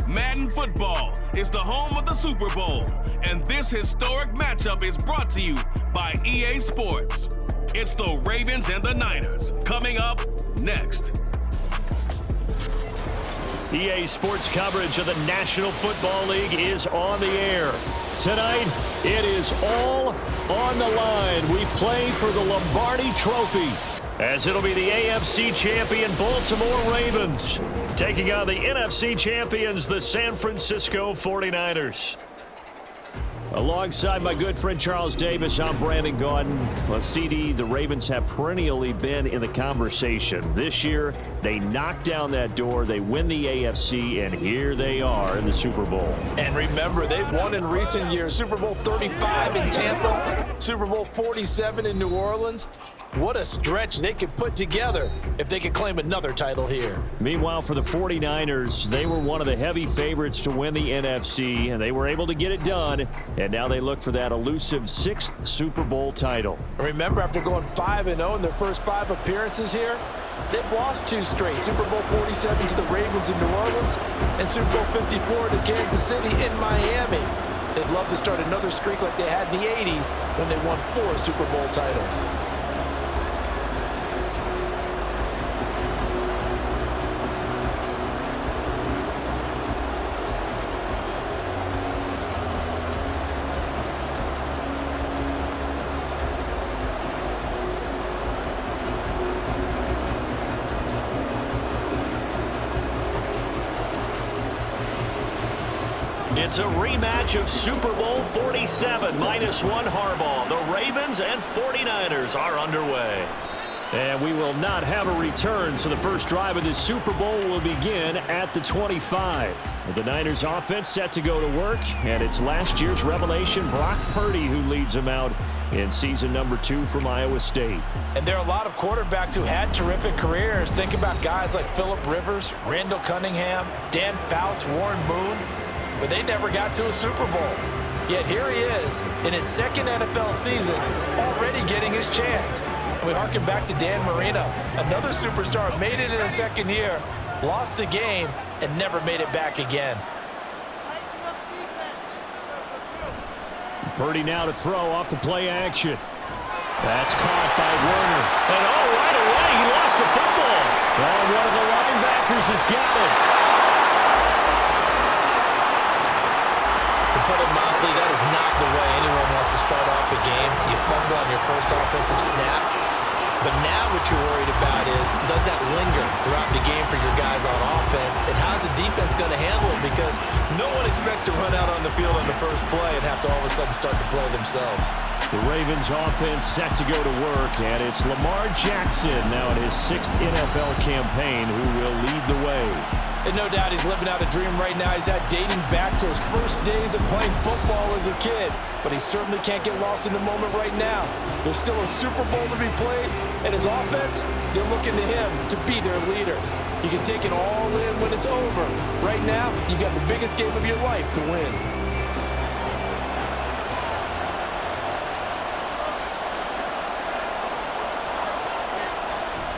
Madden Football is the home of the Super Bowl, and this historic matchup is brought to you by EA Sports. It's the Ravens and the Niners coming up next. EA Sports coverage of the National Football League is on the air. Tonight, it is all on the line. We play for the Lombardi Trophy, as it'll be the AFC champion Baltimore Ravens taking on the NFC champions, the San Francisco 49ers. Alongside my good friend Charles Davis, I'm Brandon Gaudin. On CD, the Ravens have perennially been in the conversation. This year, they knock down that door, they win the AFC, and here they are in the Super Bowl. And remember, they've won in recent years. Super Bowl 35 in Tampa, Super Bowl 47 in New Orleans. What a stretch they could put together if they could claim another title here. Meanwhile, for the 49ers, they were one of the heavy favorites to win the NFC, and they were able to get it done. And now they look for that elusive 6th Super Bowl title. Remember, after going 5-0 in their first 5 appearances here, they've lost 2 straight. Super Bowl 47 to the Ravens in New Orleans and Super Bowl 54 to Kansas City in Miami. They'd love to start another streak like they had in the 80s when they won 4 Super Bowl titles. It's a rematch of Super Bowl 47, -1 Harbaugh. The Ravens and 49ers are underway. And we will not have a return, so the first drive of this Super Bowl will begin at the 25. The Niners offense set to go to work, and it's last year's revelation, Brock Purdy, who leads them out in season number 2 from Iowa State. And there are a lot of quarterbacks who had terrific careers. Think about guys like Phillip Rivers, Randall Cunningham, Dan Fouts, Warren Moon. But they never got to a Super Bowl. Yet here he is in his 2nd NFL season, already getting his chance. And we harken back to Dan Marino, another superstar, made it in his 2nd year, lost the game, and never made it back again. Purdy now to throw off the play action. That's caught by Werner. And right away, he lost the football. One of the linebackers has got it. To put it mildly, that is not the way anyone wants to start off a game. You fumble on your first offensive snap. But now what you're worried about is, does that linger throughout the game for your guys on offense? And how's the defense going to handle it? Because no one expects to run out on the field on the first play and have to all of a sudden start to play themselves. The Ravens offense set to go to work, and it's Lamar Jackson now in his 6th NFL campaign who will lead the way. And no doubt he's living out a dream right now. He's had dating back to his first days of playing football as a kid. But he certainly can't get lost in the moment right now. There's still a Super Bowl to be played, and his offense, they're looking to him to be their leader. You can take it all in when it's over. Right now, you got the biggest game of your life to win.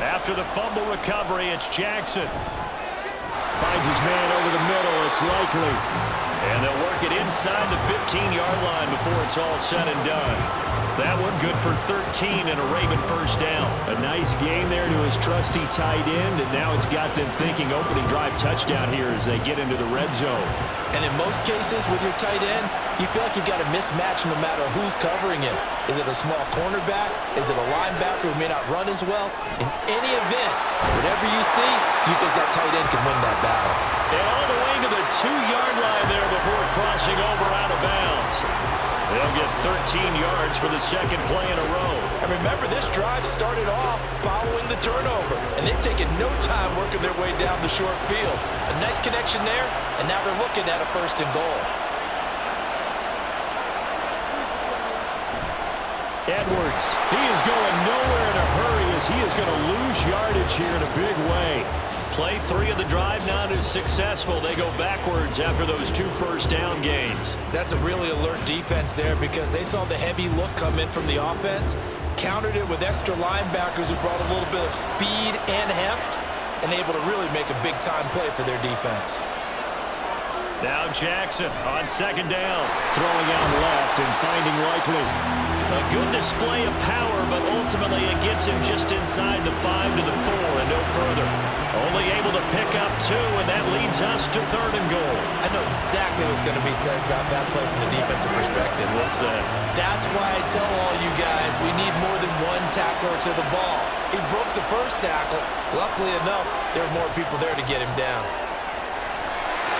After the fumble recovery, it's Jackson. Finds his man over the middle. It's likely. And they'll work it inside the 15-yard line before it's all said and done. That one good for 13 and a Raven first down. A nice game there to his trusty tight end, and now it's got them thinking opening drive touchdown here as they get into the red zone. And in most cases with your tight end, you feel like you've got a mismatch no matter who's covering it. Is it a small cornerback? Is it a linebacker who may not run as well? In any event, whatever you see, you think that tight end can win that battle. And all the way to the 2-yard line there before crossing over out of bounds. They'll get 13 yards for the second play in a row. And remember, this drive started off following the turnover, and they've taken no time working their way down the short field. A nice connection there, and now they're looking at a 1st and goal. Edwards, he is going nowhere in a hurry as he is going to lose yardage here in a big way. Play 3 of the drive not as successful. They go backwards after those 2 first down gains. That's a really alert defense there because they saw the heavy look come in from the offense. countered it with extra linebackers who brought a little bit of speed and heft and able to really make a big-time play for their defense. Now Jackson on second down. Throwing out left and finding Likely. A good display of power, but ultimately it gets him just inside the 5 to the 4 and no further. Only able to pick up 2, and that leads us to 3rd and goal. I know exactly what's going to be said about that play from the defensive perspective. What's that? That's why I tell all you guys we need more than one tackler to the ball. He broke the first tackle. Luckily enough, there were more people there to get him down.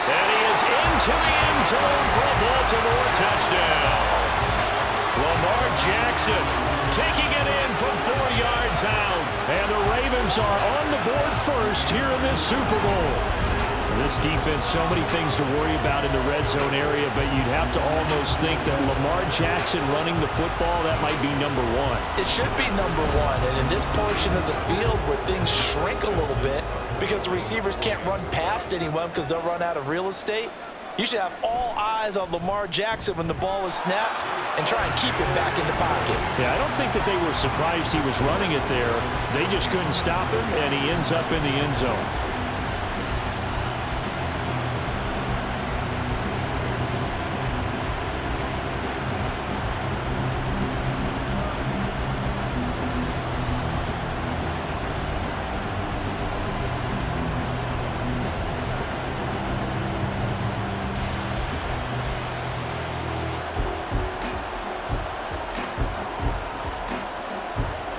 And he is into the end zone for a Baltimore touchdown. Lamar Jackson taking it in from 4 yards out. And the Ravens are on the board first here in this Super Bowl. This defense, so many things to worry about in the red zone area, but you'd have to almost think that Lamar Jackson running the football, that might be number 1. It should be number 1, and in this portion of the field where things shrink a little bit because the receivers can't run past anyone because they'll run out of real estate, you should have all eyes on Lamar Jackson when the ball is snapped and try and keep it back in the pocket. Yeah, I don't think that they were surprised he was running it there. They just couldn't stop him, and he ends up in the end zone.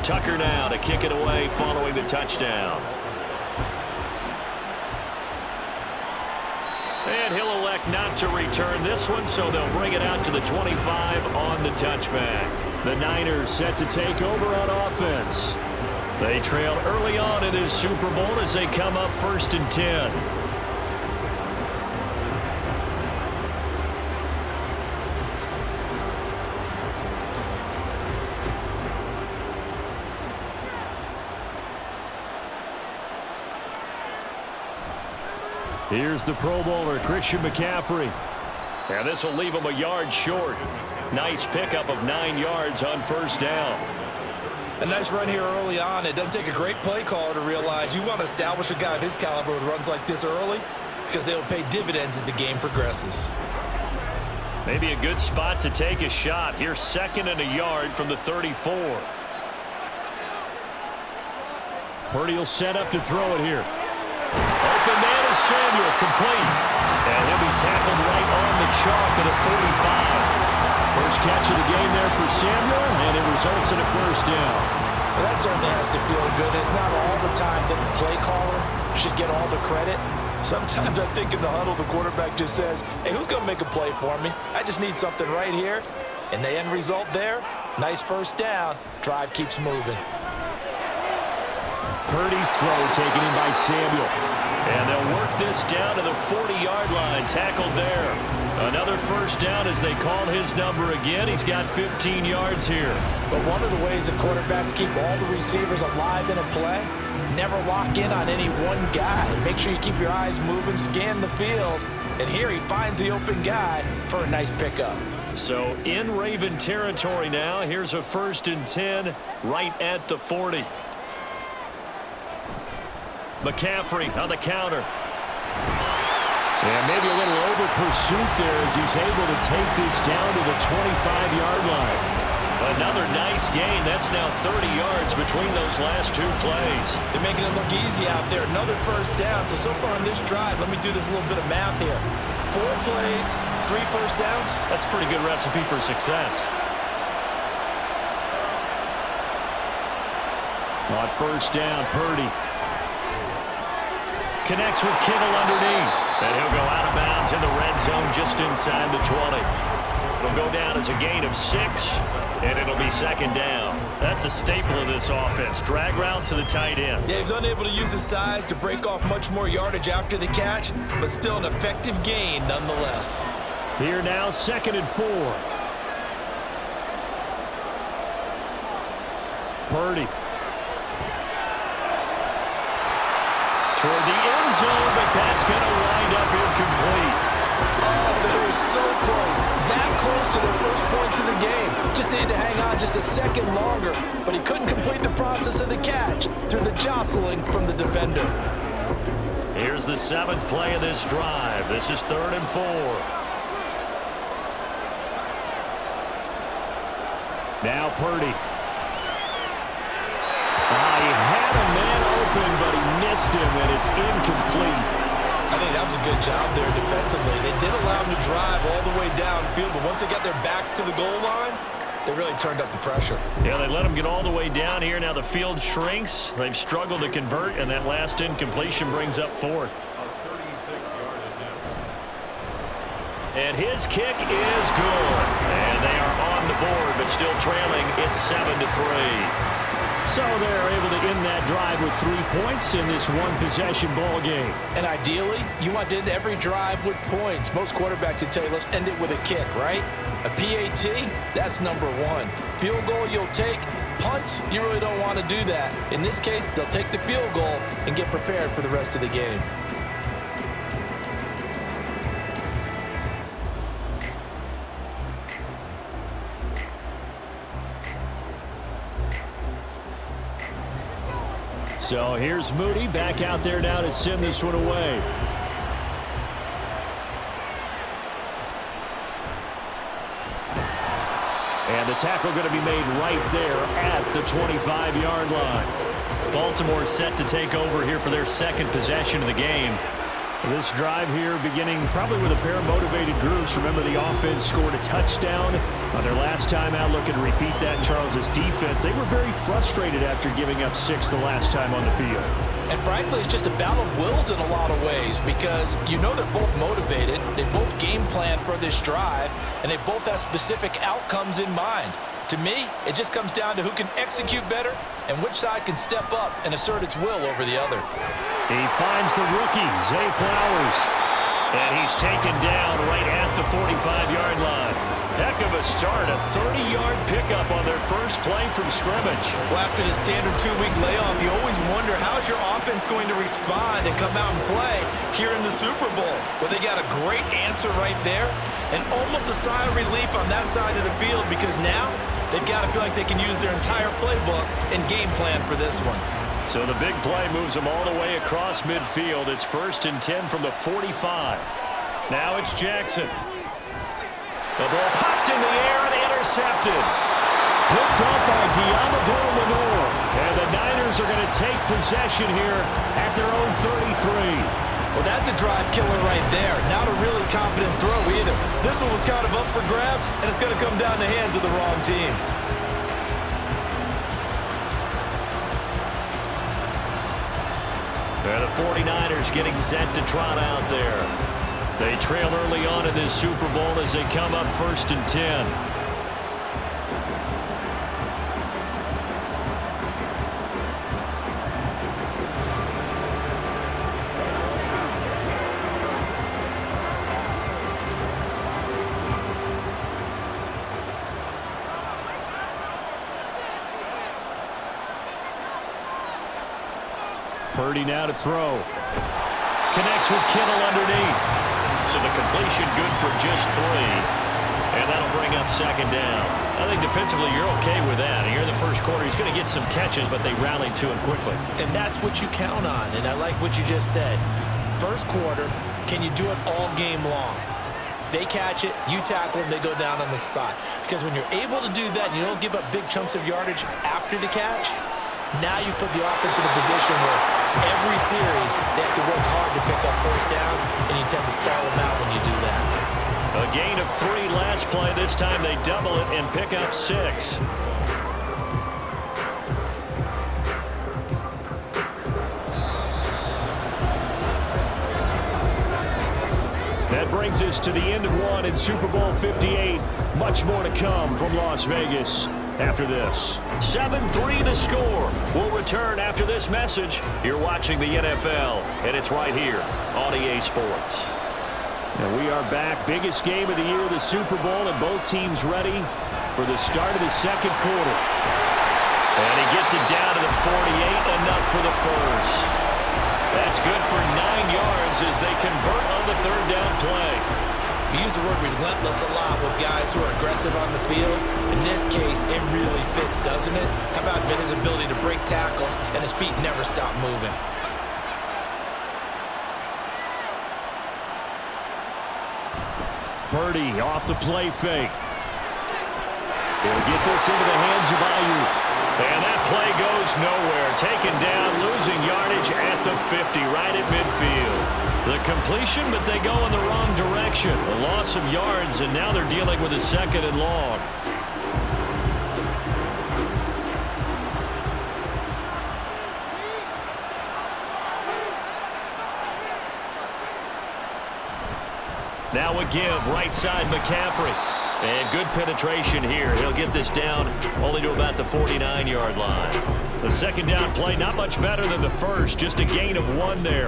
Tucker now to kick it away following the touchdown. And he'll elect not to return this one, so they'll bring it out to the 25 on the touchback. The Niners set to take over on offense. They trail early on in this Super Bowl as they come up 1st and 10. Here's the Pro Bowler, Christian McCaffrey. And this will leave him a yard short. Nice pickup of 9 yards on 1st down. A nice run here early on. It doesn't take a great play caller to realize you want to establish a guy of his caliber with runs like this early because they'll pay dividends as the game progresses. Maybe a good spot to take a shot. Here's 2nd and a yard from the 34. Purdy will set up to throw it here. Open man is Samuel, complete. And he'll be tackled right on the chalk at a 45. First catch of the game there for Samuel, and it results in a 1st down. Well, that certainly has to feel good. It's not all the time that the play caller should get all the credit. Sometimes I think in the huddle, the quarterback just says, hey, who's going to make a play for me? I just need something right here. And the end result there, nice 1st down. Drive keeps moving. Purdy's throw taken in by Samuel. And they'll work this down to the 40-yard line. Tackled there. Another 1st down as they call his number again. He's got 15 yards here. But one of the ways the quarterbacks keep all the receivers alive in a play, never lock in on any one guy. Make sure you keep your eyes moving, scan the field. And here he finds the open guy for a nice pickup. So in Raven territory now. Here's a 1st and 10 right at the 40. McCaffrey on the counter. And maybe a little over pursuit there as he's able to take this down to the 25-yard line. Another nice gain. That's now 30 yards between those last 2 plays. They're making it look easy out there. Another 1st down. So far on this drive, let me do this little bit of math here. 4 plays, 3 1st downs. That's a pretty good recipe for success. On 1st down, Purdy connects with Kittle underneath. And he'll go out of bounds in the red zone just inside the 20. It'll go down as a gain of 6, and it'll be 2nd down. That's a staple of this offense. Drag route to the tight end. Yeah, he's unable to use his size to break off much more yardage after the catch, but still an effective gain nonetheless. Here now, 2nd and 4. Purdy. Toward the end zone, but that's going to wind up incomplete. Oh, they were so close. That close to their first points of the game. Just needed to hang on just a second longer, but he couldn't complete the process of the catch through the jostling from the defender. Here's the 7th play of this drive. This is 3rd and 4. Now Purdy. He had a man open, but he missed him, and it's incomplete. I think that was a good job there defensively. They did allow him to drive all the way downfield, but once they got their backs to the goal line, they really turned up the pressure. Yeah, they let him get all the way down here. Now the field shrinks. They've struggled to convert, and that last incompletion brings up 4th. And his kick is good. And they are on the board, but still trailing. It's 7-3. So they're able to end that drive with 3 points in this one-possession ball game. And ideally, you want to end every drive with points. Most quarterbacks would tell you, let's end it with a kick, right? A PAT, that's number 1. Field goal you'll take. Punts, you really don't want to do that. In this case, they'll take the field goal and get prepared for the rest of the game. So here's Moody back out there now to send this one away. And the tackle going to be made right there at the 25-yard line. Baltimore set to take over here for their 2nd possession of the game. This drive here beginning probably with a pair of motivated groups. Remember, the offense scored a touchdown on their last time out. Looking to repeat that. Charles's defense, they were very frustrated after giving up 6 the last time on the field. And frankly, it's just a battle of wills in a lot of ways because you know they're both motivated. They both game plan for this drive, and they both have specific outcomes in mind. To me, it just comes down to who can execute better and which side can step up and assert its will over the other. He finds the rookie, Zay Flowers. And he's taken down right at the 45-yard line. Heck of a start, a 30-yard pickup on their first play from scrimmage. Well, after the standard 2-week layoff, you always wonder how's your offense going to respond and come out and play here in the Super Bowl. Well, they got a great answer right there and almost a sigh of relief on that side of the field because now they've got to feel like they can use their entire playbook and game plan for this one. So the big play moves them all the way across midfield. It's 1st and 10 from the 45. Now it's Jackson. The ball popped in the air and intercepted. Picked up by Diamador Lenore. And the Niners are going to take possession here at their own 33. Well, that's a drive killer right there. Not a really confident throw either. This one was kind of up for grabs, and it's going to come down the hands of the wrong team. And the 49ers getting set to trot out there. They trail early on in this Super Bowl as they come up 1st and 10. Purdy now to throw. Connects with Kittle underneath. So the completion good for just 3. And that'll bring up 2nd down. I think defensively you're okay with that. Here in the first quarter, he's going to get some catches, but they rallied to him quickly. And that's what you count on. And I like what you just said. First quarter, can you do it all game long? They catch it, you tackle them, they go down on the spot. Because when you're able to do that and you don't give up big chunks of yardage after the catch, now you put the offense in a position where every series they have to work hard to pick up first downs, and you tend to stall them out when you do that. A gain of 3 last play. This time they double it and pick up 6. That brings us to the end of one in Super Bowl 58. Much more to come from Las Vegas after this. 7-3 the score. We'll return after this message. You're watching the NFL, and it's right here on EA Sports. And we are back. Biggest game of the year, the Super Bowl, and both teams ready for the start of the second quarter. And he gets it down to the 48, enough for the first. That's good for 9 yards as they convert on the third down play. We use the word relentless a lot with guys who are aggressive on the field. In this case, it really fits, doesn't it? How about his ability to break tackles and his feet never stop moving? Purdy off the play fake. He'll get this into the hands of Ayuk. And that play goes nowhere. Taken down, losing yardage at the 50, right at midfield. The completion, but they go in the wrong direction. A loss of yards, and now they're dealing with a 2nd and long. Now a give, right side McCaffrey. And good penetration here. He'll get this down only to about the 49-yard line. The 2nd down play, not much better than the first, just a gain of 1 there.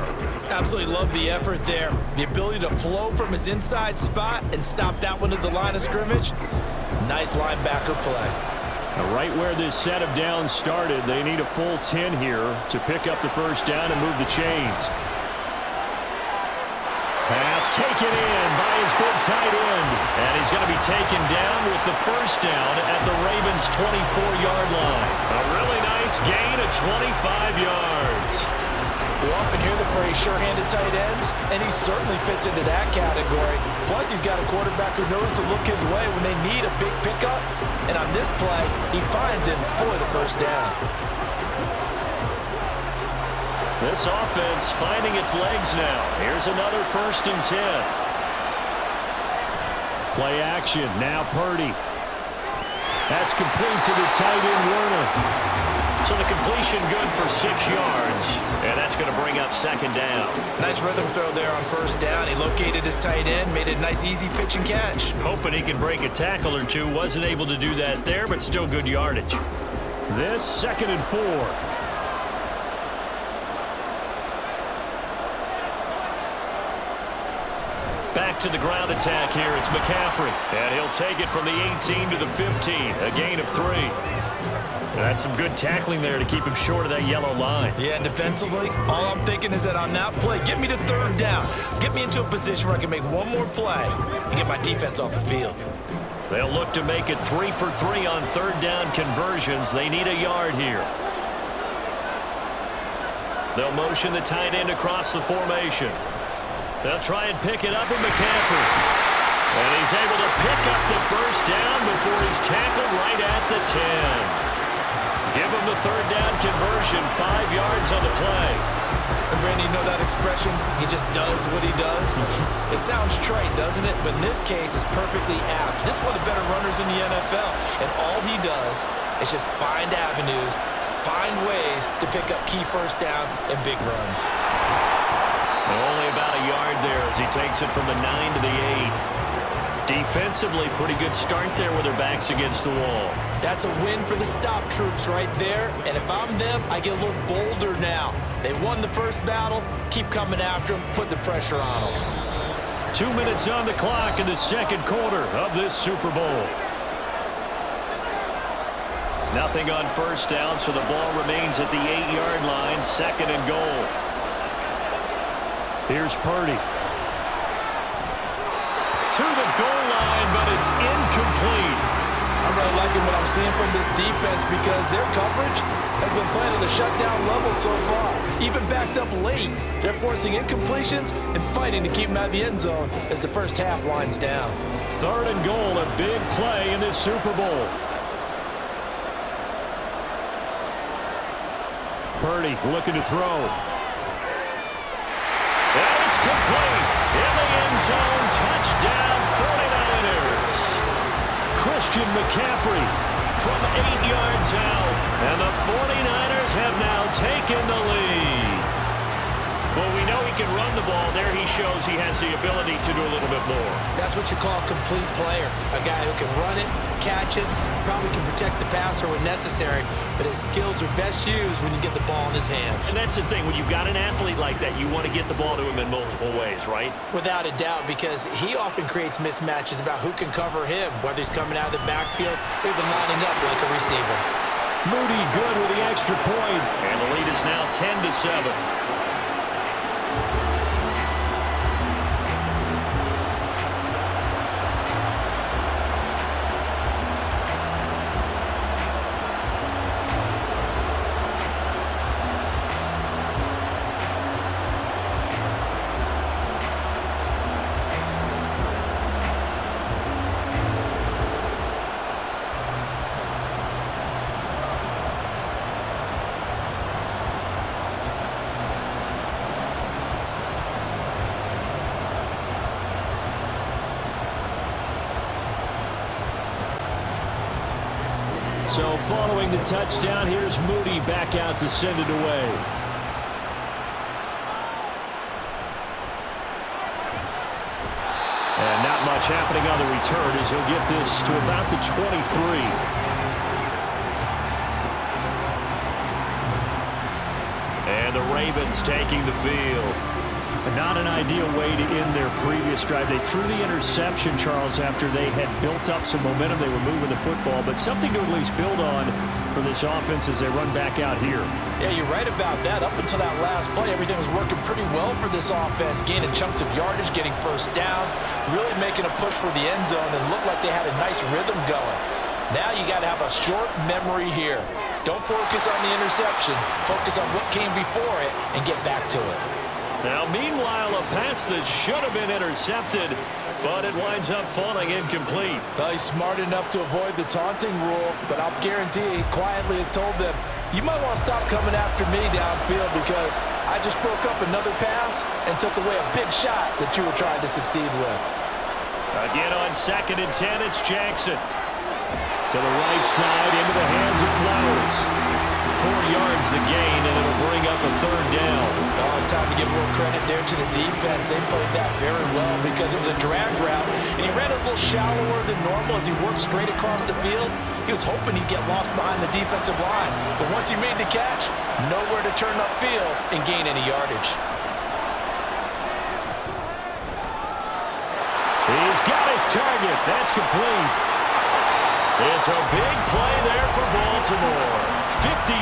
Absolutely love the effort there. The ability to flow from his inside spot and stop that one at the line of scrimmage. Nice linebacker play. Now right where this set of downs started, they need a full 10 here to pick up the 1st down and move the chains. Pass taken in by his big tight end. And he's going to be taken down with the 1st down at the Ravens' 24-yard line. A really nice gain of 25 yards. We often hear the phrase sure-handed tight ends, and he certainly fits into that category. Plus, he's got a quarterback who knows to look his way when they need a big pickup. And on this play, he finds him for the 1st down. This offense finding its legs now. Here's another 1st and 10. Play action. Now Purdy. That's complete to the tight end Werner. So the completion good for 6 yards. And that's going to bring up 2nd down. Nice rhythm throw there on 1st down. He located his tight end, made it a nice easy pitch and catch. Hoping he can break a tackle or two. Wasn't able to do that there, but still good yardage. This 2nd and 4. Back to the ground attack here. It's McCaffrey. And he'll take it from the 18 to the 15. A gain of 3. That's some good tackling there to keep him short of that yellow line. Yeah, defensively, all I'm thinking is that on that play, get me to 3rd down. Get me into a position where I can make one more play and get my defense off the field. They'll look to make it 3 for 3 on 3rd down conversions. They need a yard here. They'll motion the tight end across the formation. They'll try and pick it up with McCaffrey. And he's able to pick up the 1st down before he's tackled right at the 10. Give him the 3rd down conversion, 5 yards on the play. And Randy, you know that expression? He just does what he does. It sounds trite, doesn't it? But in this case, it's perfectly apt. This is one of the better runners in the NFL. And all he does is just find avenues, find ways to pick up key 1st downs and big runs. Only about a yard there as he takes it from the 9 to the 8. Defensively, pretty good start there with their backs against the wall. That's a win for the stop troops right there. And if I'm them, I get a little bolder now. They won the 1st battle. Keep coming after them. Put the pressure on them. 2 minutes on the clock in the 2nd quarter of this Super Bowl. Nothing on 1st down, so the ball remains at the 8-yard line. 2nd and goal. Here's Purdy. To the goal line, but it's incomplete. I'm really liking what I'm seeing from this defense because their coverage has been playing at a shutdown level so far. Even backed up late, they're forcing incompletions and fighting to keep them out of the end zone as the 1st half winds down. 3rd and goal, a big play in this Super Bowl. Purdy looking to throw. And it's complete. In the end zone, touchdown 49ers. Christian McCaffrey from 8 yards out. And the 49ers have now taken the lead. Well, we know he can run the ball. There he shows he has the ability to do a little bit more. That's what you call a complete player. A guy who can run it, catch it, probably can protect the passer when necessary, but his skills are best used when you get the ball in his hands. And that's the thing. When you've got an athlete like that, you want to get the ball to him in multiple ways, right? Without a doubt, because he often creates mismatches about who can cover him, whether he's coming out of the backfield or even lining up like a receiver. Moody good with the extra point. And the lead is now 10-7. So following the touchdown, here's Moody back out to send it away. And not much happening on the return as he'll get this to about the 23. And the Ravens taking the field. Not an ideal way to end their previous drive. They threw the interception, Charles, after they had built up some momentum. They were moving the football, but something to at least build on for this offense as they run back out here. Yeah, you're right about that. Up until that last play, everything was working pretty well for this offense, gaining chunks of yardage, getting first downs, really making a push for the end zone, and looked like they had a nice rhythm going. Now you got to have a short memory here. Don't focus on the interception. Focus on what came before it and get back to it. Now, meanwhile, a pass that should have been intercepted, but it winds up falling incomplete. Well, he's smart enough to avoid the taunting rule, but I'll guarantee he quietly has told them, you might want to stop coming after me downfield because I just broke up another pass and took away a big shot that you were trying to succeed with. Again on 2nd and 10, it's Jackson. To the right side, into the hands of Flowers. 4 yards the gain, and it'll bring up a 3rd down. Oh, it's time to give a little credit there to the defense. They played that very well because it was a drag route, and he ran a little shallower than normal as he worked straight across the field. He was hoping he'd get lost behind the defensive line, but once he made the catch, nowhere to turn upfield and gain any yardage. He's got his target. That's complete. It's a big play there for Baltimore. 57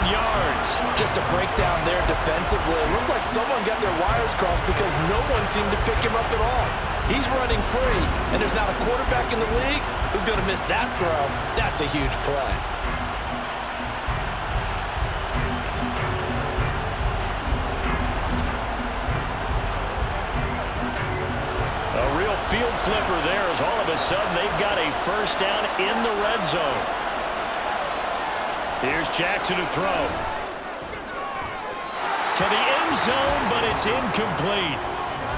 yards. Just a breakdown there defensively. It looked like someone got their wires crossed because no one seemed to pick him up at all. He's running free, and there's not a quarterback in the league who's going to miss that throw. That's a huge play. A real field flipper there as all of a sudden they've got a first down in the red zone. Here's Jackson to throw. To the end zone, but it's incomplete.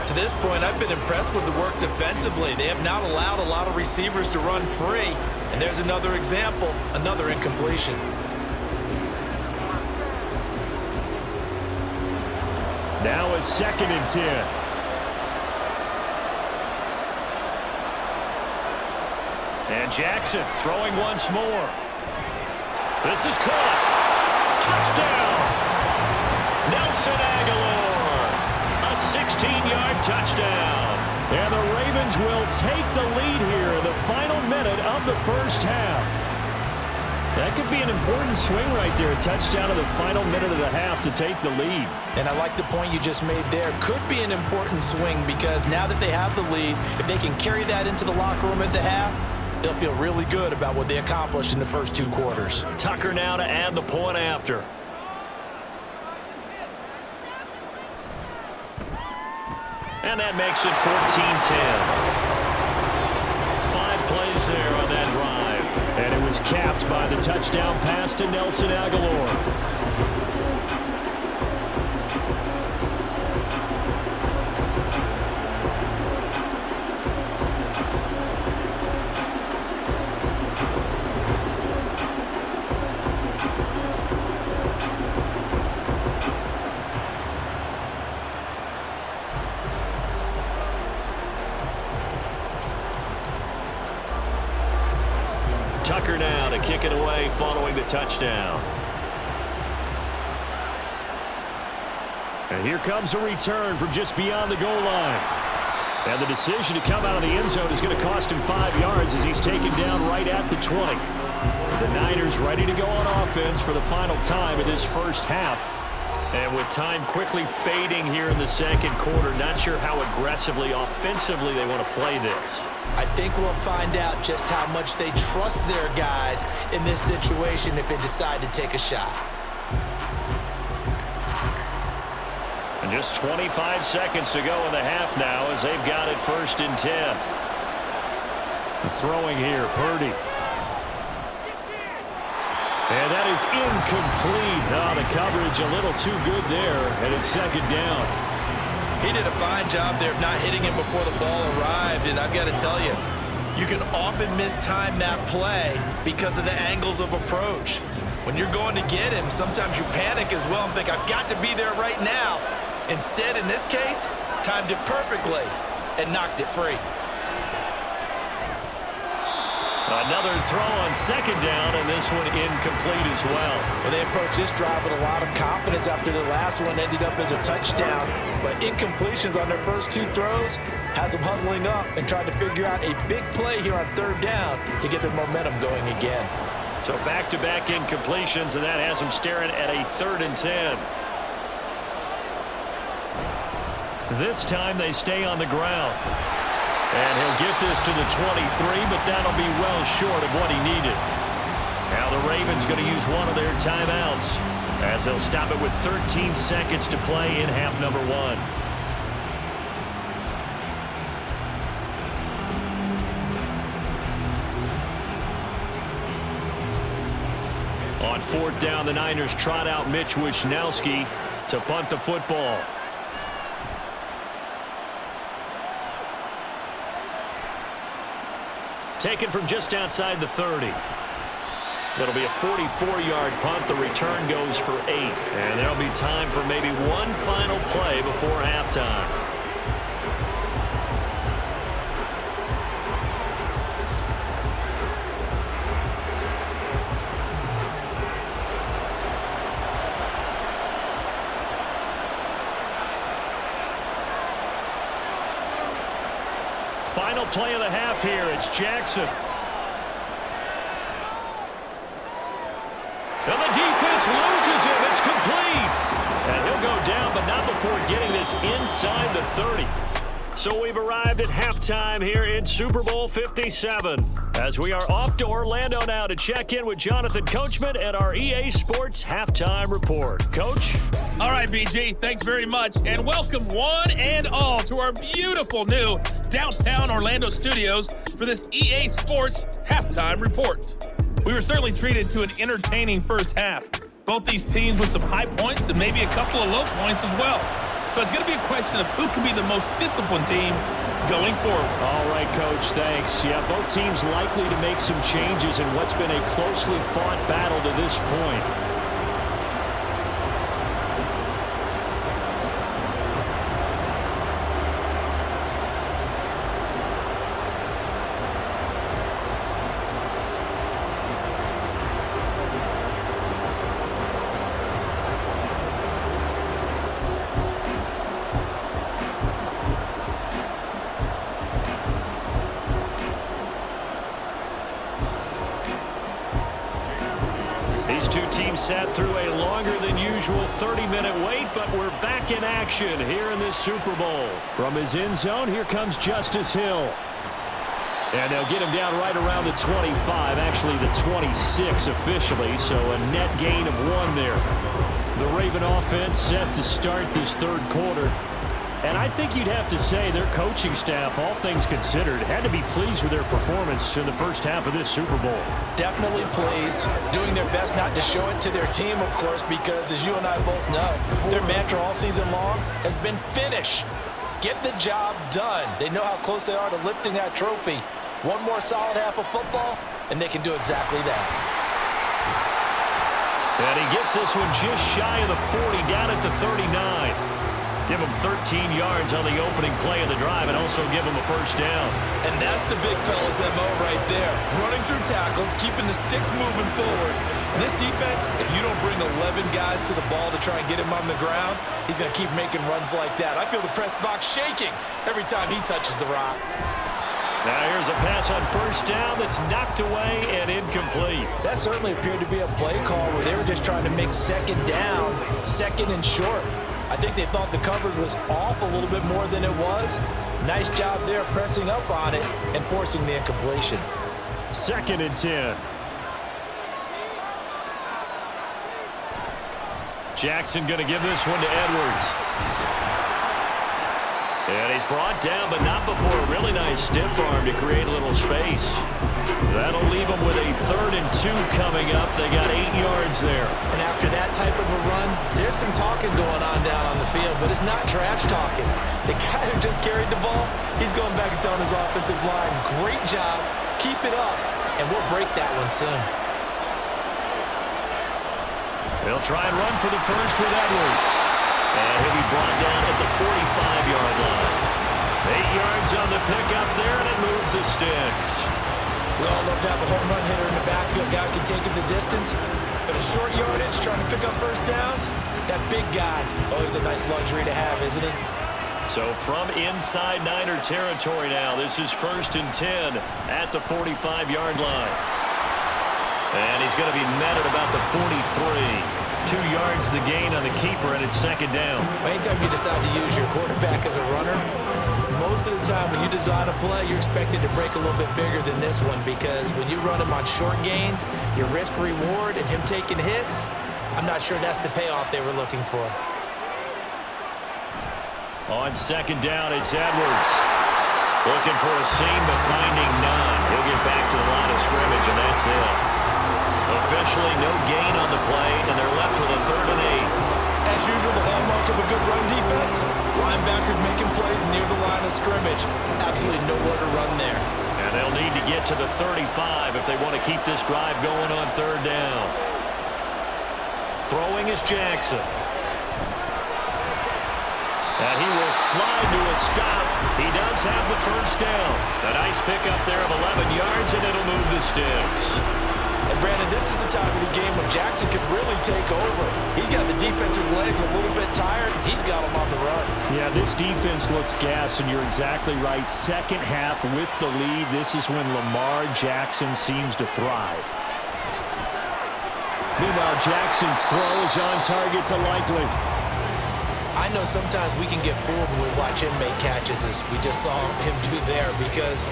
To this point, I've been impressed with the work defensively. They have not allowed a lot of receivers to run free. And there's another example, another incompletion. Now a 2nd and 10. And Jackson throwing once more. This is caught. Touchdown. Nelson Aguilar. A 16-yard touchdown. And the Ravens will take the lead here in the final minute of the first half. That could be an important swing right there. A touchdown in the final minute of the half to take the lead. And I like the point you just made there. Could be an important swing because now that they have the lead, if they can carry that into the locker room at the half, they'll feel really good about what they accomplished in the first 2 quarters. Tucker now to add the point after. And that makes it 14-10. 5 plays there on that drive. And it was capped by the touchdown pass to Nelson Aguilar. Tucker now to kick it away following the touchdown. And here comes a return from just beyond the goal line. And the decision to come out of the end zone is going to cost him 5 yards as he's taken down right at the 20. The Niners ready to go on offense for the final time in this first half. And with time quickly fading here in the second quarter, not sure how aggressively, offensively they want to play this. I think we'll find out just how much they trust their guys in this situation if they decide to take a shot. And just 25 seconds to go in the half now as they've got it 1st and 10. And throwing here, Purdy. And that is incomplete. Oh, the coverage a little too good there, and it's 2nd down. He did a fine job there of not hitting him before the ball arrived, and I've got to tell you, You can often mistime that play because of the angles of approach. When you're going to get him, sometimes you panic as well and think, I've got to be there right now. Instead, in this case, timed it perfectly and knocked it free. Another throw on second down, and this one incomplete as well. Well, they approached this drive with a lot of confidence after their last one ended up as a touchdown. But incompletions on their first two throws has them huddling up and trying to figure out a big play here on third down to get their momentum going again. So back-to-back incompletions, and that has them staring at a 3rd and 10. This time they stay on the ground. And he'll get this to the 23, but that'll be well short of what he needed. Now the Ravens going to use one of their timeouts as they'll stop it with 13 seconds to play in half number 1. On 4th down, the Niners trot out Mitch Wishnowsky to punt the football. Taken from just outside the 30. That'll be a 44-yard punt. The return goes for 8. And there'll be time for maybe one final play before halftime. Final play of the half here. It's Jackson. And the defense loses him. It's complete. And he'll go down, but not before getting this inside the 30. So we've arrived at halftime here in Super Bowl 57. As we are off to Orlando now to check in with Jonathan Coachman at our EA Sports Halftime Report. Coach? All right, BG, thanks very much. And welcome one and all to our beautiful new downtown Orlando studios for this EA Sports Halftime Report. We were certainly treated to an entertaining first half. Both these teams with some high points and maybe a couple of low points as well. So it's going to be a question of who can be the most disciplined team going forward. All right, Coach, thanks. Yeah, both teams likely to make some changes in what's been a closely fought battle to this point. These two teams sat through a longer than usual 30-minute wait, but we're back in action here in this Super Bowl. From his end zone, here comes Justice Hill. And they'll get him down right around the 25, actually the 26 officially, so a net gain of 1 there. The Raven offense set to start this third quarter. And I think you'd have to say their coaching staff, all things considered, had to be pleased with their performance in the first half of this Super Bowl. Definitely pleased, doing their best not to show it to their team, of course, because as you and I both know, their mantra all season long has been finish. Get the job done. They know how close they are to lifting that trophy. One more solid half of football, and they can do exactly that. And he gets this one just shy of the 40, down at the 39. Give him 13 yards on the opening play of the drive and also give him a first down. And that's the big fella's MO right there. Running through tackles, keeping the sticks moving forward. And this defense, if you don't bring 11 guys to the ball to try and get him on the ground, he's going to keep making runs like that. I feel the press box shaking every time he touches the rock. Now here's a pass on first down that's knocked away and incomplete. That certainly appeared to be a play call where they were just trying to make second down, second and short. I think they thought the coverage was off a little bit more than it was. Nice job there pressing up on it and forcing the incompletion. 2nd and 10. Jackson going to give this one to Edwards. And he's brought down, but not before a really nice stiff arm to create a little space. That'll leave them with a 3rd and 2 coming up. They got 8 yards there. And after that type of a run, there's some talking going on down on the field, but it's not trash talking. The guy who just carried the ball, he's going back and telling his offensive line, great job, keep it up, and we'll break that one soon. They'll try and run for the first with Edwards. And he'll be brought down at the 45-yard line. 8 yards on the pickup there, and it moves the sticks. We all love to have a home run hitter in the backfield. Guy can take it the distance. But a short yardage, trying to pick up first downs, that big guy, always a nice luxury to have, isn't he? So from inside Niner territory now, this is 1st and 10 at the 45-yard line. And he's going to be met at about the 43. 2 yards the gain on the keeper, and it's 2nd down. Anytime you decide to use your quarterback as a runner, most of the time when you design a play, you're expected to break a little bit bigger than this one, because when you run him on short gains, your risk-reward and him taking hits, I'm not sure that's the payoff they were looking for. On 2nd down, it's Edwards. Looking for a seam, but finding none. He'll get back to the line of scrimmage, and that's it. Officially no gain on the play, and they're left with a 3rd and 8. As usual, the hallmark of a good run defense, linebackers making plays near the line of scrimmage. Absolutely nowhere to run there. And they'll need to get to the 35 if they want to keep this drive going on 3rd down. Throwing is Jackson. And he will slide to a stop. He does have the first down. A nice pickup there of 11 yards, and it'll move the sticks. And Brandon, this is the time of the game when Jackson could really take over. He's got the defense's legs a little bit tired. He's got them on the run. Yeah, this defense looks gassed, and you're exactly right. 2nd half with the lead. This is when Lamar Jackson seems to thrive. Meanwhile, Jackson's throw is on target to Likely. I know sometimes we can get fooled when we watch him make catches, as we just saw him do there, because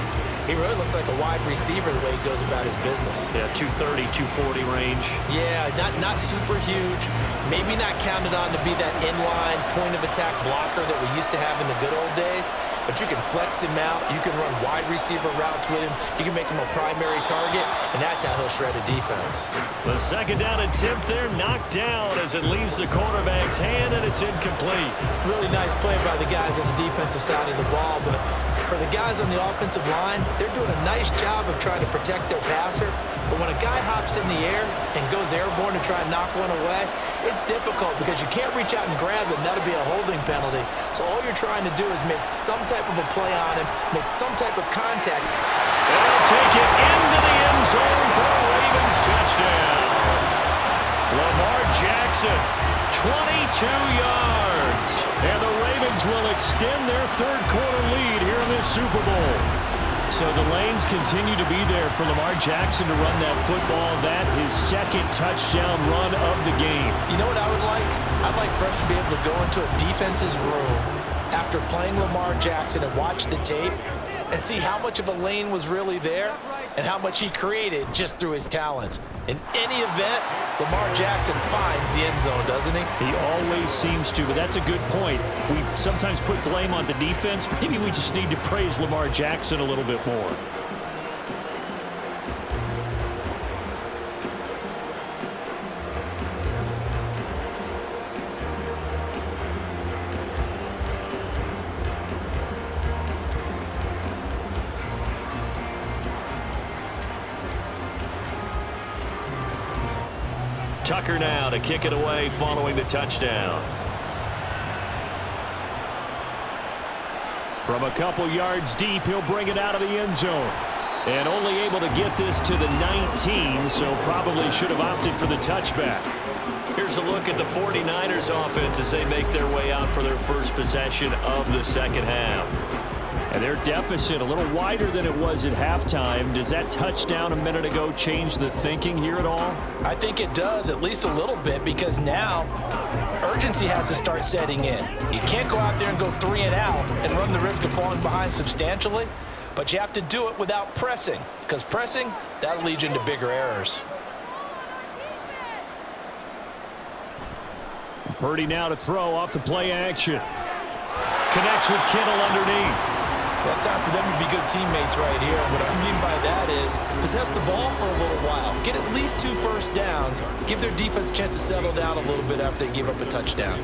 he really looks like a wide receiver the way he goes about his business. Yeah, 230, 240 range. Yeah, not super huge. Maybe not counted on to be that inline point-of-attack blocker that we used to have in the good old days. But you can flex him out. You can run wide receiver routes with him. You can make him a primary target, and that's how he'll shred a defense. The 2nd down attempt there knocked down as it leaves the quarterback's hand, and it's incomplete. Really nice play by the guys on the defensive side of the ball, but for the guys on the offensive line, they're doing a nice job of trying to protect their passer. But when a guy hops in the air and goes airborne to try and knock one away, it's difficult because you can't reach out and grab him. That'll be a holding penalty. So all you're trying to do is make some type of a play on him, make some type of contact. They'll take it into the end zone for a Ravens touchdown. Lamar Jackson, 22 yards. And the Ravens will extend their 3rd quarter lead here in this Super Bowl. So the lanes continue to be there for Lamar Jackson to run that football. That his 2nd touchdown run of the game. You know what I would like? I'd like for us to be able to go into a defense's room after playing Lamar Jackson and watch the tape and see how much of a lane was really there and how much he created just through his talents. In any event, Lamar Jackson finds the end zone, doesn't he? He always seems to, but that's a good point. We sometimes put blame on the defense. Maybe we just need to praise Lamar Jackson a little bit more. Tucker now to kick it away following the touchdown. From a couple yards deep, he'll bring it out of the end zone. And only able to get this to the 19, so probably should have opted for the touchback. Here's a look at the 49ers offense as they make their way out for their first possession of the 2nd half. And their deficit a little wider than it was at halftime. Does that touchdown a minute ago change the thinking here at all? I think it does, at least a little bit, because now urgency has to start setting in. You can't go out there and go 3 and out and run the risk of falling behind substantially, but you have to do it without pressing, because pressing, that'll lead you into bigger errors. Purdy now to throw off the play action. Connects with Kittle underneath. Well, it's time for them to be good teammates right here. And what I mean by that is possess the ball for a little while. Get at least 2 first downs. Give their defense a chance to settle down a little bit after they give up a touchdown.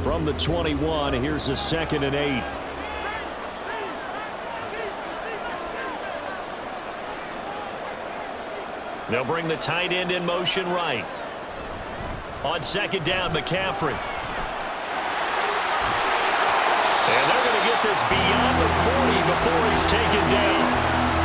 From the 21, here's a 2nd and 8. They'll bring the tight end in motion right. On 2nd down, McCaffrey. And they're going to get this beyond the 40 before he's taken down.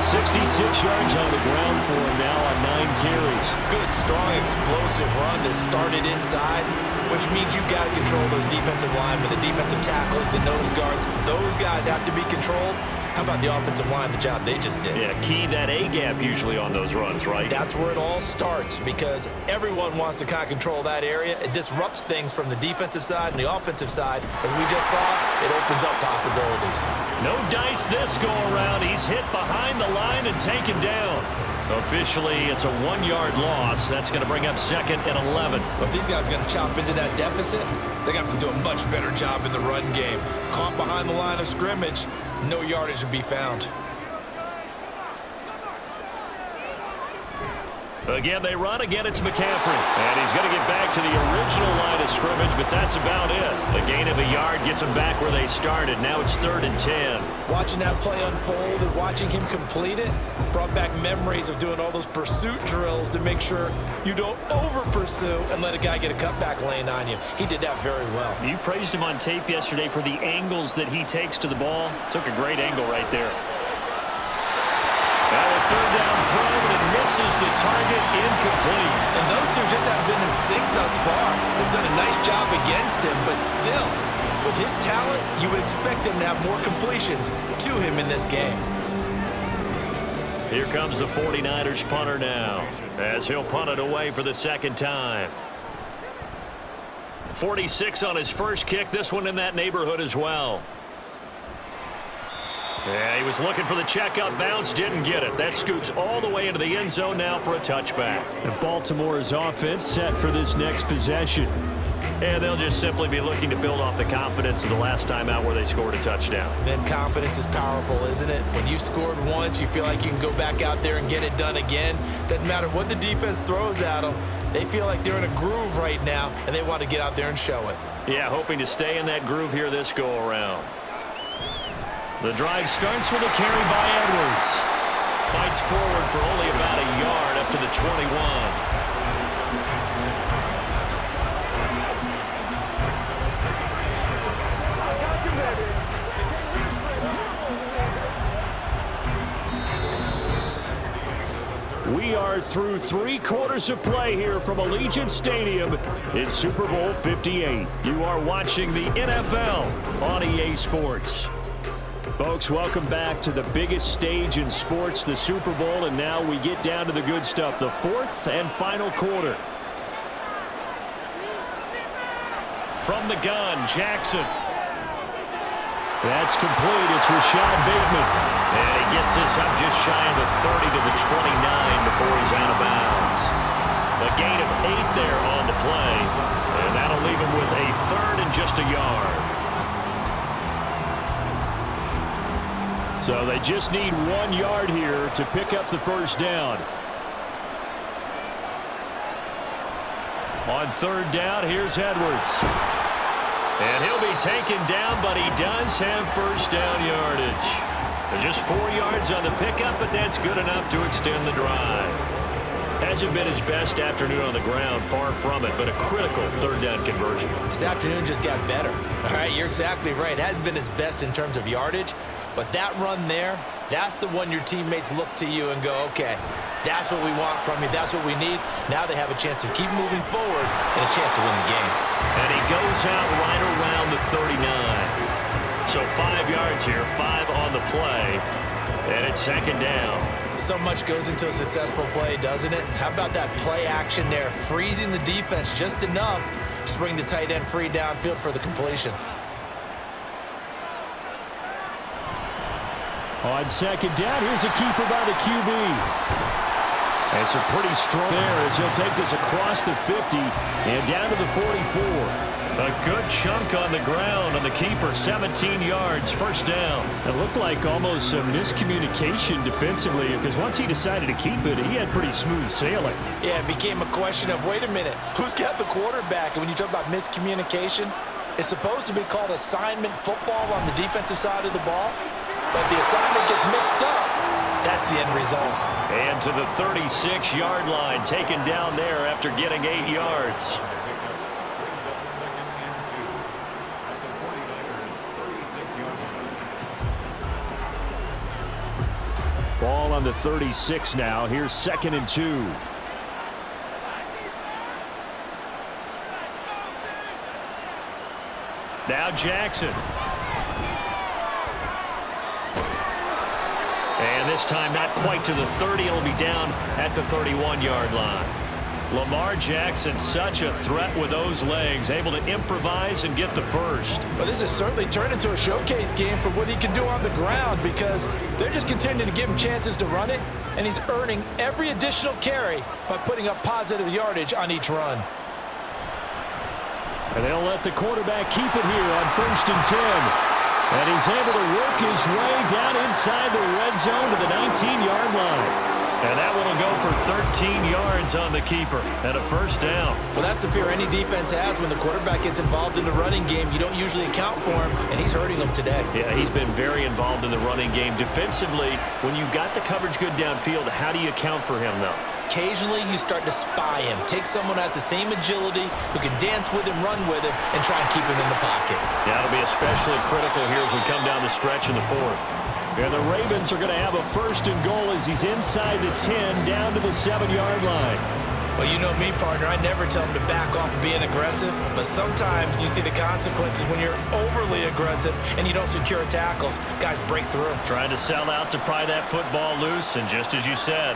66 yards on the ground for him now on 9 carries. Good, strong, explosive run that started inside, which means you've got to control those defensive linemen, the defensive tackles, the nose guards. Those guys have to be controlled. How about the offensive line, the job they just did? Yeah, key that A-gap usually on those runs, right? That's where it all starts because everyone wants to kind of control that area. It disrupts things from the defensive side and the offensive side. As we just saw, it opens up possibilities. No dice this go-around. He's hit behind the line and taken down. Officially, it's a 1-yard loss. That's going to bring up 2nd and 11. But if these guys are going to chop into that deficit, they're going to have to do a much better job in the run game. Caught behind the line of scrimmage, no yardage to be found. Again, they run. Again, it's McCaffrey. And he's going to get back to the original line of scrimmage, but that's about it. The gain of a yard gets them back where they started. Now it's 3rd and 10. Watching that play unfold and watching him complete it brought back memories of doing all those pursuit drills to make sure you don't over-pursue and let a guy get a cutback lane on you. He did that very well. You praised him on tape yesterday for the angles that he takes to the ball. Took a great angle right there. Now a 3rd down throw, but it misses the target, incomplete. And those two just haven't been in sync thus far. They've done a nice job against him, but still, with his talent, you would expect him to have more completions to him in this game. Here comes the 49ers punter now, as he'll punt it away for the 2nd time. 46 on his first kick, this one in that neighborhood as well. Yeah, he was looking for the check-up bounce, didn't get it. That scoots all the way into the end zone now for a touchback. And Baltimore's offense set for this next possession. And they'll just simply be looking to build off the confidence of the last time out where they scored a touchdown. Then confidence is powerful, isn't it? When you scored once, you feel like you can go back out there and get it done again. Doesn't matter what the defense throws at them. They feel like they're in a groove right now, and they want to get out there and show it. Yeah, hoping to stay in that groove here this go-around. The drive starts with a carry by Edwards. Fights forward for only about a yard up to the 21. We are through 3 quarters of play here from Allegiant Stadium in Super Bowl 58. You are watching the NFL on EA Sports. Folks, welcome back to the biggest stage in sports, the Super Bowl, and now we get down to the good stuff, the 4th and final quarter. From the gun, Jackson. That's complete. It's Rashad Bateman. And he gets this up just shy of the 30 to the 29 before he's out of bounds. A gain of 8 there on the play. And that'll leave him with a 3rd and just a yard. So they just need 1 yard here to pick up the first down. On 3rd down, here's Edwards. And he'll be taken down, but he does have first down yardage. Just 4 yards on the pickup, but that's good enough to extend the drive. Hasn't been his best afternoon on the ground, far from it, but a critical 3rd down conversion. This afternoon just got better. All right, you're exactly right. It hasn't been his best in terms of yardage, but that run there, that's the one your teammates look to you and go, okay, that's what we want from you. That's what we need. Now they have a chance to keep moving forward and a chance to win the game. And he goes out right around the 39. So 5 yards here, 5 on the play, and it's 2nd down. So much goes into a successful play, doesn't it? How about that play action there, freezing the defense just enough to bring the tight end free downfield for the completion. On 2nd down, here's a keeper by the QB. And some pretty strong there as he'll take this across the 50 and down to the 44. A good chunk on the ground on the keeper, 17 yards, first down. It looked like almost some miscommunication defensively because once he decided to keep it, he had pretty smooth sailing. Yeah, it became a question of, wait a minute, who's got the quarterback? And when you talk about miscommunication, it's supposed to be called assignment football on the defensive side of the ball. But if the assignment gets mixed up, that's the end result. And to the 36-yard line, taken down there after getting 8 yards. Ball on the 36 now. Here's 2nd and 2. Now Jackson. And this time not quite to the 30. It'll be down at the 31-yard line. Lamar Jackson, such a threat with those legs, able to improvise and get the first. Well, this has certainly turned into a showcase game for what he can do on the ground because they're just continuing to give him chances to run it, and he's earning every additional carry by putting up positive yardage on each run. And they'll let the quarterback keep it here on 1st and 10. And he's able to work his way down inside the red zone to the 19-yard line. And that one will go for 13 yards on the keeper and a first down. Well, that's the fear any defense has when the quarterback gets involved in the running game. You don't usually account for him, and he's hurting them today. Yeah, he's been very involved in the running game. Defensively, when you got the coverage good downfield, how do you account for him, though? Occasionally, you start to spy him. Take someone who has the same agility, who can dance with him, run with him, and try and keep him in the pocket. Yeah, it'll be especially critical here as we come down the stretch in the 4th. And the Ravens are going to have a 1st and goal as he's inside the 10, down to the 7-yard line. Well, you know me, partner. I never tell him to back off of being aggressive, but sometimes you see the consequences when you're overly aggressive and you don't secure tackles. Guys break through. Trying to sell out to pry that football loose, and just as you said,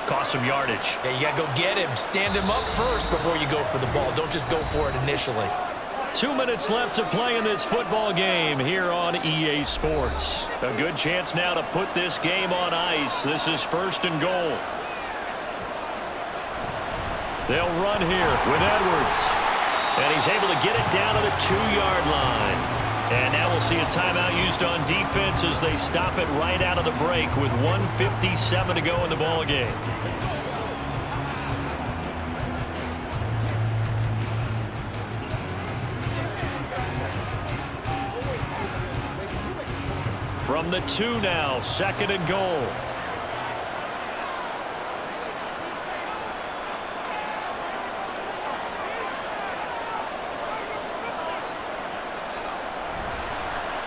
cost some yardage. Yeah, you got to go get him. Stand him up first before you go for the ball. Don't just go for it initially. 2 minutes left to play in this football game here on EA Sports. A good chance now to put this game on ice. This is 1st and goal. They'll run here with Edwards. And he's able to get it down to the 2-yard line. And now we'll see a timeout used on defense as they stop it right out of the break with 1:57 to go in the ball game. From the 2 now, 2nd and goal.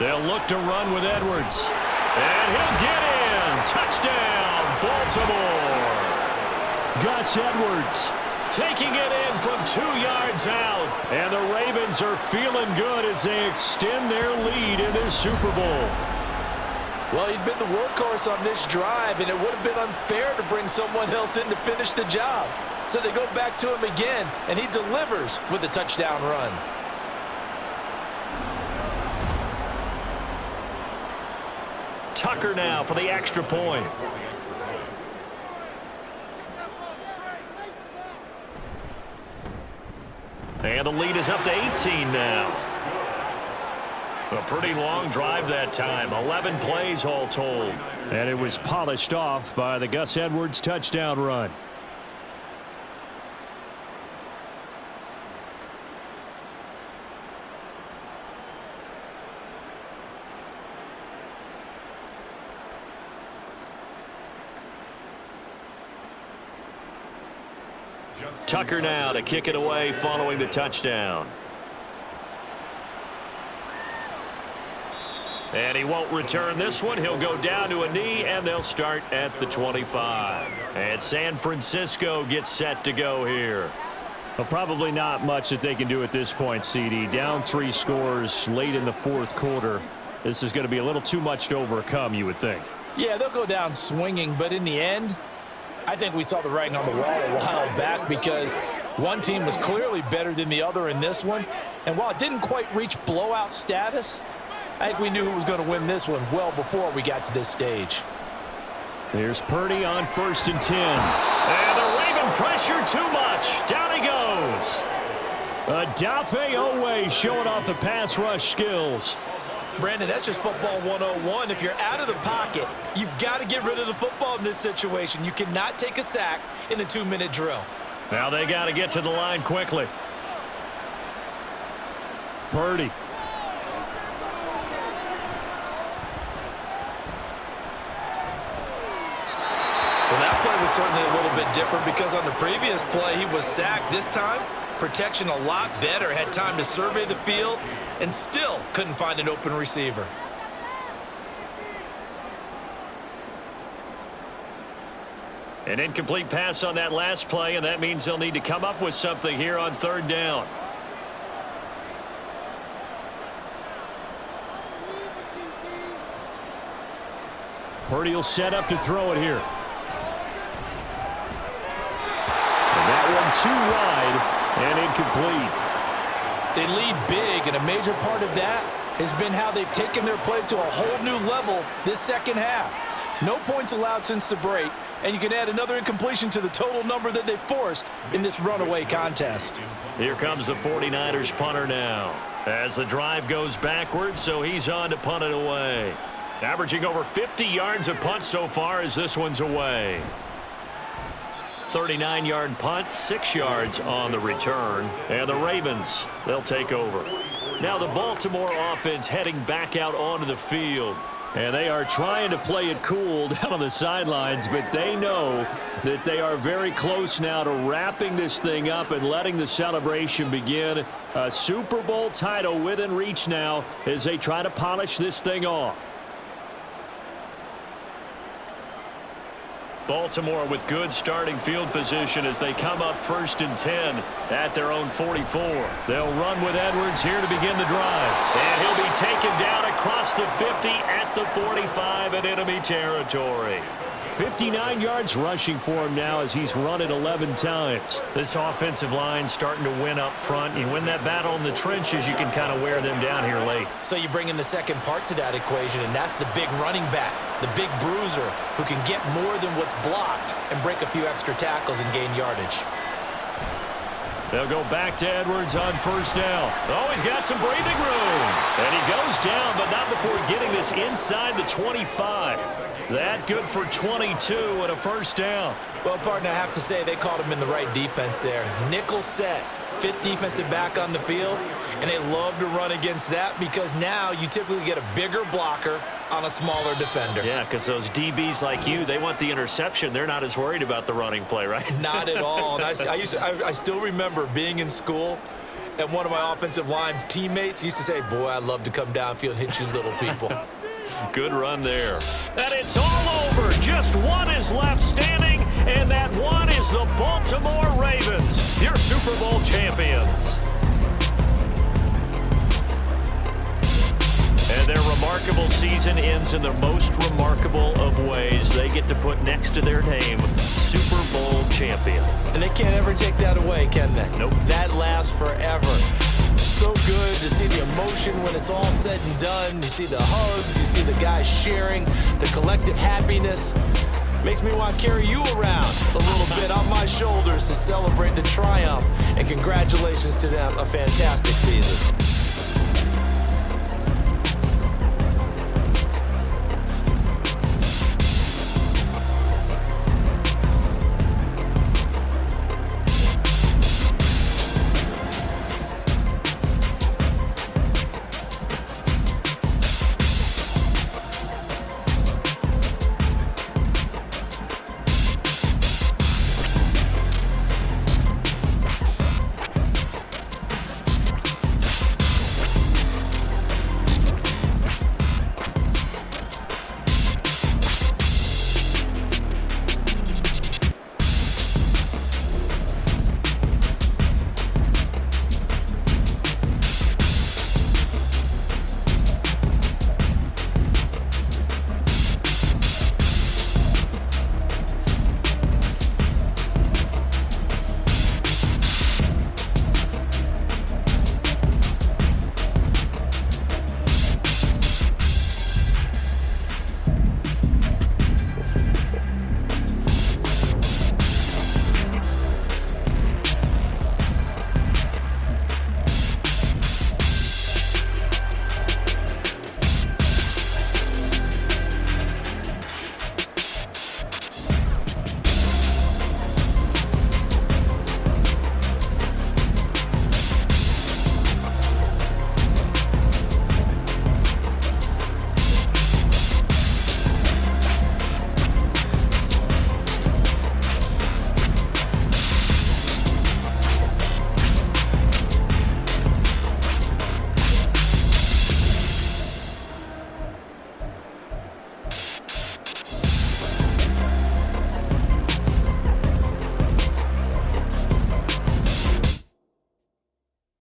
They'll look to run with Edwards. And he'll get in. Touchdown, Baltimore. Gus Edwards taking it in from 2 yards out. And the Ravens are feeling good as they extend their lead in this Super Bowl. Well, he'd been the workhorse on this drive, and it would have been unfair to bring someone else in to finish the job. So they go back to him again, and he delivers with a touchdown run. Tucker now for the extra point. And the lead is up to 18 now. A pretty long drive that time. 11 plays all told. And it was polished off by the Gus Edwards touchdown run. Tucker now to kick it away following the touchdown. And he won't return this one. He'll go down to a knee, and they'll start at the 25. And San Francisco gets set to go here. Well, probably not much that they can do at this point, CD. Down 3 scores late in the 4th quarter. This is going to be a little too much to overcome, you would think. Yeah, they'll go down swinging, but in the end, I think we saw the writing on the wall a while back because one team was clearly better than the other in this one. And while it didn't quite reach blowout status, I think we knew who was going to win this one well before we got to this stage. Here's Purdy on 1st and 10. And the Raven pressure too much. Down he goes. Adafe Owe showing off the pass rush skills. Brandon, that's just football 101. If you're out of the pocket, you've got to get rid of the football in this situation. You cannot take a sack in a 2-minute drill. Now they got to get to the line quickly. Purdy. Well, that play was certainly a little bit different because on the previous play, he was sacked. This time, protection a lot better. Had time to survey the field and still couldn't find an open receiver. An incomplete pass on that last play, and that means they'll need to come up with something here on 3rd down. Purdy will set up to throw it here. And that one too wide and incomplete. They lead big, and a major part of that has been how they've taken their play to a whole new level this second half. No points allowed since the break, and you can add another incompletion to the total number that they forced in this runaway contest. Here comes the 49ers punter now. As the drive goes backwards, so he's on to punt it away. Averaging over 50 yards a punt so far as this one's away. 39-yard punt, 6 yards on the return. And the Ravens, they'll take over. Now the Baltimore offense heading back out onto the field. And they are trying to play it cool down on the sidelines, but they know that they are very close now to wrapping this thing up and letting the celebration begin. A Super Bowl title within reach now as they try to polish this thing off. Baltimore with good starting field position as they come up 1st and 10 at their own 44. They'll run with Edwards here to begin the drive. And he'll be taken down across the 50 at the 45 in enemy territory. 59 yards rushing for him now as he's run it 11 times. This offensive line starting to win up front. You win that battle in the trenches, you can kind of wear them down here late. So you bring in the second part to that equation, and that's the big running back, the big bruiser who can get more than what's blocked and break a few extra tackles and gain yardage. They'll go back to Edwards on 1st down. Oh, he's got some breathing room. And he goes down, but not before getting this inside the 25. That good for 22 and a 1st down. Well, partner, I have to say they called him in the right defense there. Nickel set, 5th defensive back on the field, and they love to run against that because now you typically get a bigger blocker on a smaller defender. Yeah, because those DBs like you, they want the interception. They're not as worried about the running play, right? Not at all. And I still remember being in school, and one of my offensive line teammates used to say, boy, I'd love to come downfield and hit you little people. Good run there. And it's all over. Just one is left standing, and that one is the Baltimore Ravens, your Super Bowl champions. And their remarkable season ends in the most remarkable of ways. They get to put next to their name, Super Bowl champion. And they can't ever take that away, can they? Nope. That lasts forever. So good to see the emotion when it's all said and done. You see the hugs, you see the guys sharing, the collective happiness. Makes me want to carry you around a little bit on my shoulders to celebrate the triumph. And congratulations to them, a fantastic season.